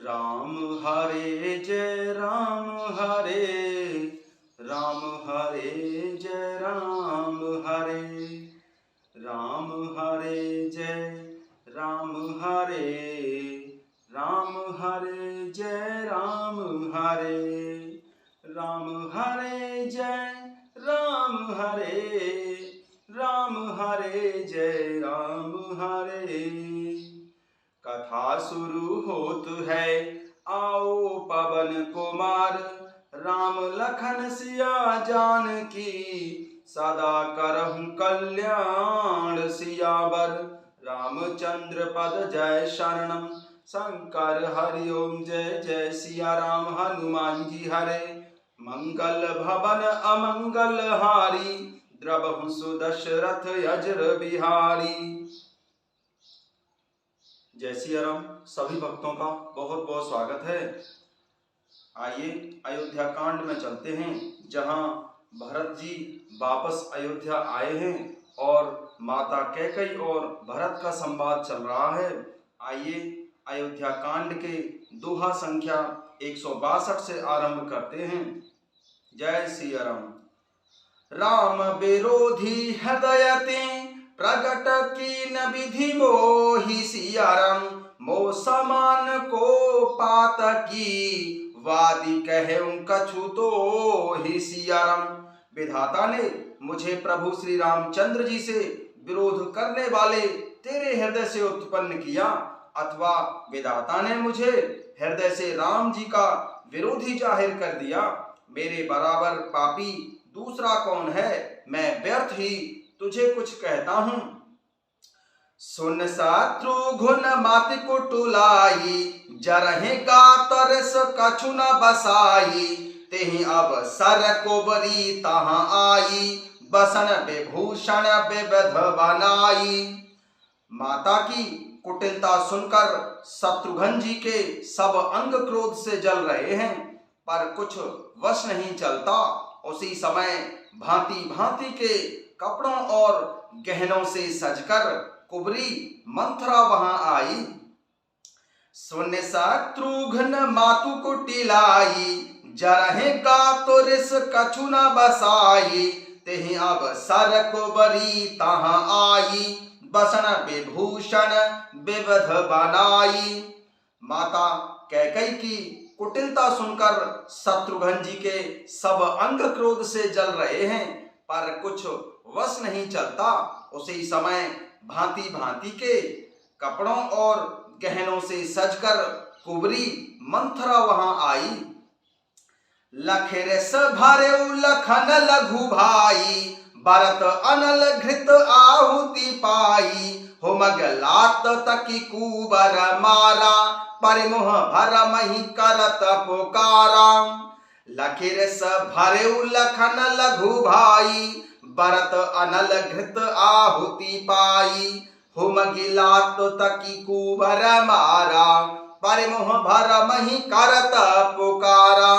राम हरे जय राम हरे राम हरे जय राम हरे राम हरे जय राम हरे राम हरे जय राम हरे राम हरे जय राम हरे राम हरे जय राम हरे। कथा शुरू होत है आओ पवन कुमार, राम लखन सिया जानकी सदा करहु कल्याण सियावर। रामचंद्र पद जय शरणम शंकर हरि ओम जय जय सिया राम। हनुमान जी हरे मंगल भवन अमंगल हारी, द्रवहु सुदशरथ अजर बिहारी। जय सिया राम। सभी भक्तों का बहुत बहुत स्वागत है। आइए अयोध्या कांड में चलते हैं, जहां भरत जी वापस अयोध्या आए हैं और माता कैकेयी और भरत का संवाद चल रहा है। आइए अयोध्या कांड के दोहा संख्या 162 से आरंभ करते हैं। जय सिया राम। राम विरोधी हृदयते प्रगट कीन विधि मोहि सिया राम। मो समान को पात की वादी कहूं कछु तो ही सिया राम। विधाता ने मुझे प्रभु श्री रामचंद्र जी से विरोध करने वाले तेरे हृदय से उत्पन्न किया, अथवा विधाता ने मुझे हृदय से राम जी का विरोधी जाहिर कर दिया। मेरे बराबर पापी दूसरा कौन है, मैं व्यर्थ ही तुझे कुछ कहता हूं। सुन शत्रुघ्न माति कुटुलाई, जरहि कातरस कछु न बसाई। तेहि अवसर कोबरी तहाँ आई, बसन विभूषण विविध बनाई। माता की कुटिलता सुनकर शत्रुघ्न जी के सब अंग क्रोध से जल रहे हैं, पर कुछ वश नहीं चलता। उसी समय भांति भांति के कपड़ों और गहनों से सजकर कुबरी मंथरा वहां आई। सुन शत्रुघ्न मातु कुटिलाई, जरहि कातुरिस कछु न बसाई। तेहि अवसर कुबरी तहाँ आई, बसन विभूषण विविध बनाई। माता कैकेयी की कुटिलता सुनकर शत्रुघ्न जी के सब अंग क्रोध से जल रहे हैं, पर कुछ वश नहीं चलता। उसी समय भांति भांति के कपड़ों और गहनों से सजकर कुबरी मंथरा वहां आई। लखेरस भरेउ लखन लघु भाई, भरत अनल घृत आहुति पाई। हो मगलात तकी कुबर मारा, परिमोह भरमहि करत पुकारा। लखेरस भरेउ लखन लघु भाई, भरत अनल घृत आहुति पाई। हो मगिलात तकी कुबर मारा, परिमोह भरमहि करत पुकारा।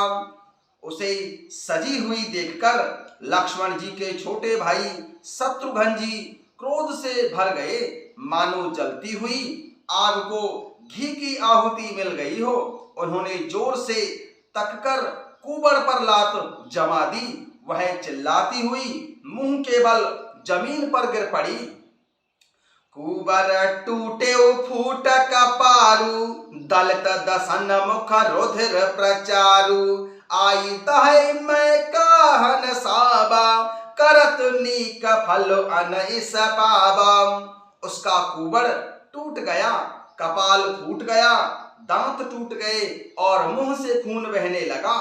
उसे सजी हुई देखकर लक्ष्मण जी के छोटे भाई शत्रुघ्न जी क्रोध से भर गए, मानो जलती हुई आग को घी की आहुति मिल गई हो। उन्होंने जोर से तककर कुबर पर लात जमा दी। वह चिल्लाती हुई मुंह के बल जमीन पर गिर पड़ी। कुबर टूटे फूट कपारू, दलित दसन मुख रुधिर प्रचारू। आई तहै मैं कहन साबा, करत नीक फल अनइस पाबा। उसका कुबर टूट गया, कपाल फूट गया, दांत टूट गए और मुंह से खून बहने लगा।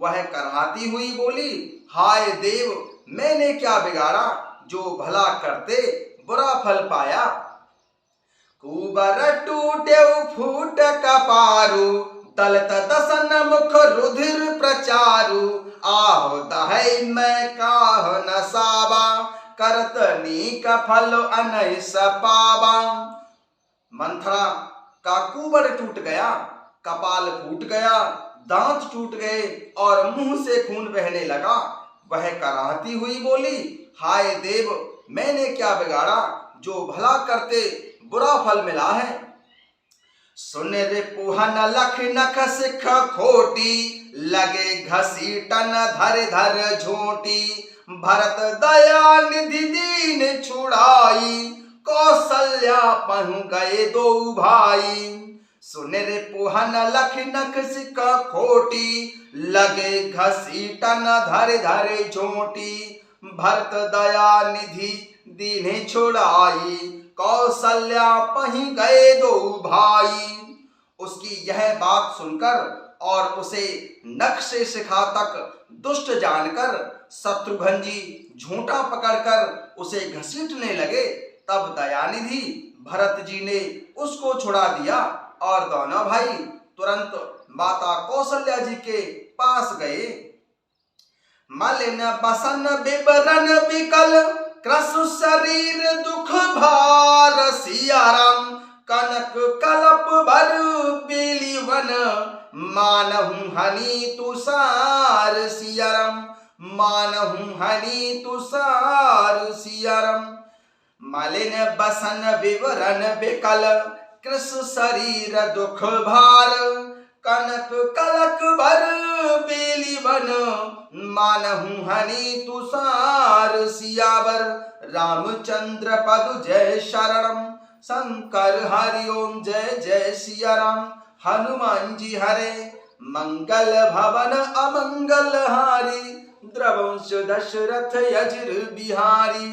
वह कराहती हुई बोली, हाय देव, मैंने क्या बिगाड़ा जो भला करते बुरा फल पाया। कुबर टूटे फूट कपारू, दलित दसन मुख रुधिर प्रचारू। आहो दहै मैं कहन साबा, करत नीक फल अनइस पाबा। मंथरा का कुबर टूट गया, कपाल फूट गया, दांत टूट गए और मुंह से खून बहने लगा। वह कराहती हुई बोली, हाय देव, मैंने क्या बिगाड़ा जो भला करते बुरा फल मिला है। सुन रे पुहन लख नख सिख खोटी, लगे घसीटन धर धर झोटी। भरत दया निधि दीन छुड़ाई, कौशल्या पहुँ गए दो भाई। सुन रे पुहन लख नख सिख खोटी, लगे घसीटन धर धर झोटी। भरत दया निधि दीन छुड़ाई, कौशल्या पहीं गए दो भाई। उसकी यह बात सुनकर और उसे नख से शिखा तक दुष्ट जानकर शत्रुघ्न जी झूठा पकड़कर उसे घसीटने लगे। तब दयानिधि भरत जी ने उसको छुड़ा दिया और दोनों भाई तुरंत माता कौशल्या जी के पास गए। मलिन बसन बिबरन विकल, क्रसु शरीर दुख भार। सिया राम कनक कलप भर बेलीवन, मानहु हनि तुषार। सिया राम मानहु हनि तुषार। सिया राम मलिन बसन विवरन विकल, कृष शरीर दुख भार। कनक कलक भर बेलीवन, मानहु हनि तुषार। सियावर रामचंद्र पद जय शरणम, शंकर हरि ओम जय जय सिया राम। हनुमान जी हरे मंगल भवन अमंगल हारी, द्रवंश दशरथ यजिर बिहारी।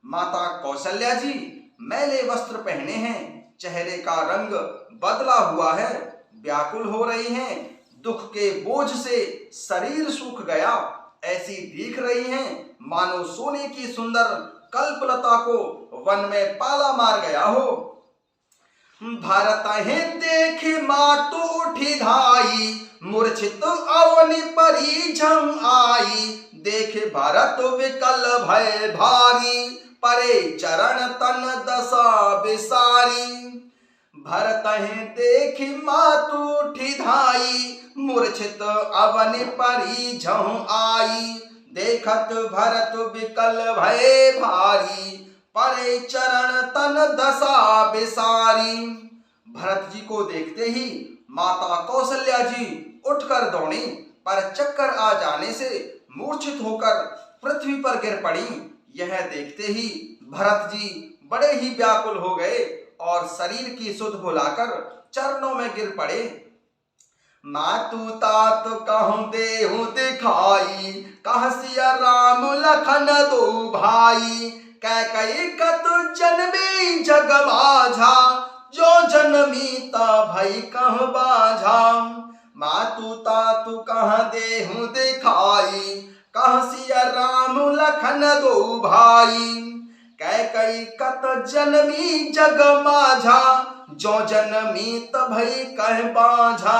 माता कौशल्या जी मैले वस्त्र पहने हैं, चेहरे का रंग बदला हुआ है, व्याकुल हो रही हैं, दुख के बोझ से शरीर सूख गया, ऐसी दिख रही हैं मानो सोने की सुंदर कल्पलता को वन में पाला मार गया हो। भारत है देख मातु उठी धाई, मूर्छित अवनि परी झम आई। देख भरत विकल भय भारी, परे चरण तन दशा बिसारी। भरत है देख मातु उठी धाई, मूर्छित अवनि परी झम आई। देखत भरत विकल भय भारी, परे चरण तन दशा बिसारी। भरत जी को देखते ही माता कौशल्या जी उठकर दौड़ी, पर चक्कर आ जाने से मूर्छित होकर पृथ्वी पर गिर पड़ी। यह देखते ही भरत जी बड़े ही व्याकुल हो गए और शरीर की सुध भुलाकर चरणों में गिर पड़े। मातु तात कहूँ देहु दिखाई, कह सिया राम लखन दो भाई। कैकई कत जन्मी जग माझा, जो जन्मी ता भई कह बाझा। मातु तातु कह देहु दिखाई, कह सिया राम लखन दो भाई। कैकई कत जन्मी जग माझा, जो जन्मी तब भई कह बाझा।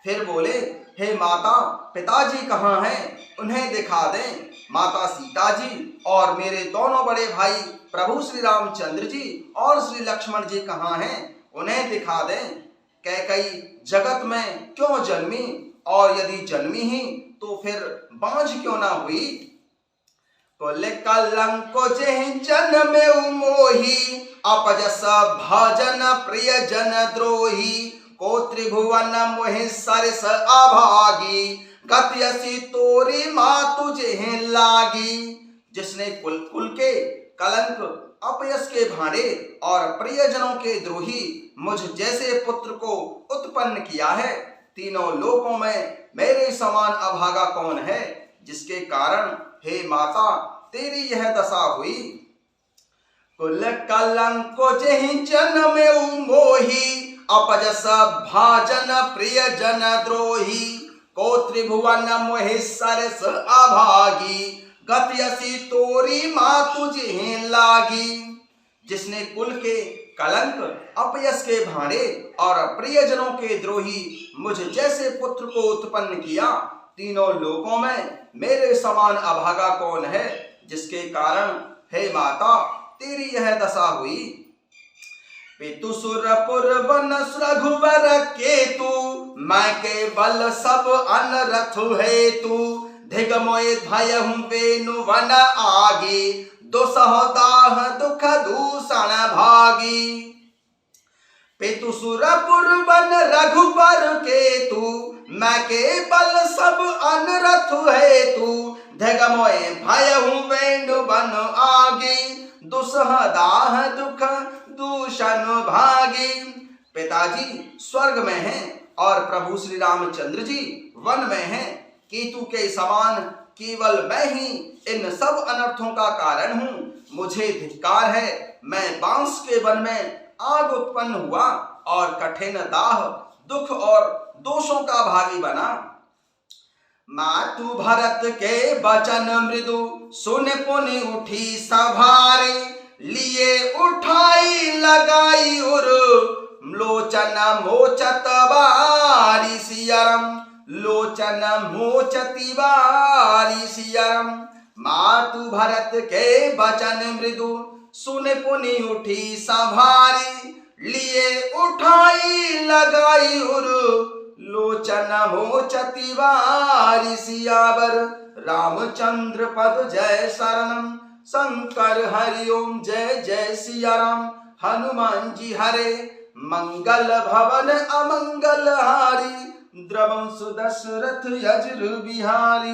फिर बोले, हे माता पिताजी कहाँ हैं, उन्हें दिखा दें। माता सीता जी और मेरे दोनों बड़े भाई प्रभु श्री रामचंद्र जी और श्री लक्ष्मण जी कहाँ हैं, उन्हें दिखा दें। कैकई जगत में क्यों जन्मी, और यदि जन्मी ही तो फिर बांझ क्यों ना हुई। कुल कलंक जेहि जन्मे मोही, अपजस भजन प्रिय जन द्रोही। को त्रिभुवन मोहि सरस अभागी, गति तोरी मातु जेहि लागी। जिसने कुल कुल के कलंक अपयस के भांडे और प्रियजनों के द्रोही मुझ जैसे पुत्र को उत्पन्न किया है, तीनों लोकों में मेरे समान अभागा कौन है, जिसके कारण हे माता तेरी यह दशा हुई। कुल कलंक जेहि जन्मे मोही, अपजस भाजन प्रिय जन द्रोही। को त्रिभुवन मोहि सरस अभागी, गति तोरी मातु जेहि लागी। जिसने कुल के कलंक अपयस के भांडे और प्रियजनों के द्रोही मुझ जैसे पुत्र को उत्पन्न किया, तीनों लोकों में मेरे समान अभागा कौन है, जिसके कारण हे माता तेरी यह दशा हुई। पितु सुरपुर वन रघुवर केतु, मैं के बल सब अनरथ हेतु। धिग मोए भयहु वेनु वन आगी, दुसह दाह दुख दूषण भागी। पितु सुरपुर बन रघुबर केतु, मैं केवल सब अनरथ हेतु। धगमोय भयहु वेणु बन आगे, दुसह दाह दुख दूषण भागी। पिताजी स्वर्ग में हैं और प्रभु श्री रामचंद्र जी वन में हैं। केतु के समान केवल मैं ही इन सब अनर्थों का कारण हूँ। मुझे धिक्कार है, मैं बांस के वन में आग उत्पन्न हुआ और कठिन दाह दुख और दोषों का भागी बना। मातु भरत के बचन मृदु, सुन पुनि उठी सभारे। लिए उठाई लगाई उर, लोचन मोचत बारी सियरम। लोचन मोचती बारी सियरम। मातु भरत के बचन मृदु, सुन पुनि उठी सभारी। लिए उठाई लगाई उर, लोचन मोचती बारी सियावर। रामचंद्र पद जय शरणम, शंकर हरि ओम जय जय सिया राम। हनुमान जी हरे, मंगल भवन अमंगल हारी। द्रवं सुदशरथ यजुर बिहारी।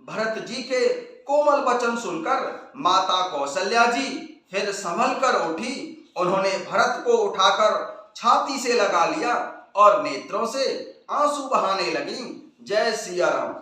भरत जी के कोमल वचन सुनकर माता कौशल्या जी फिर संभल कर उठी। उन्होंने भरत को उठाकर छाती से लगा लिया और नेत्रों से आंसू बहाने लगी। जय सिया राम।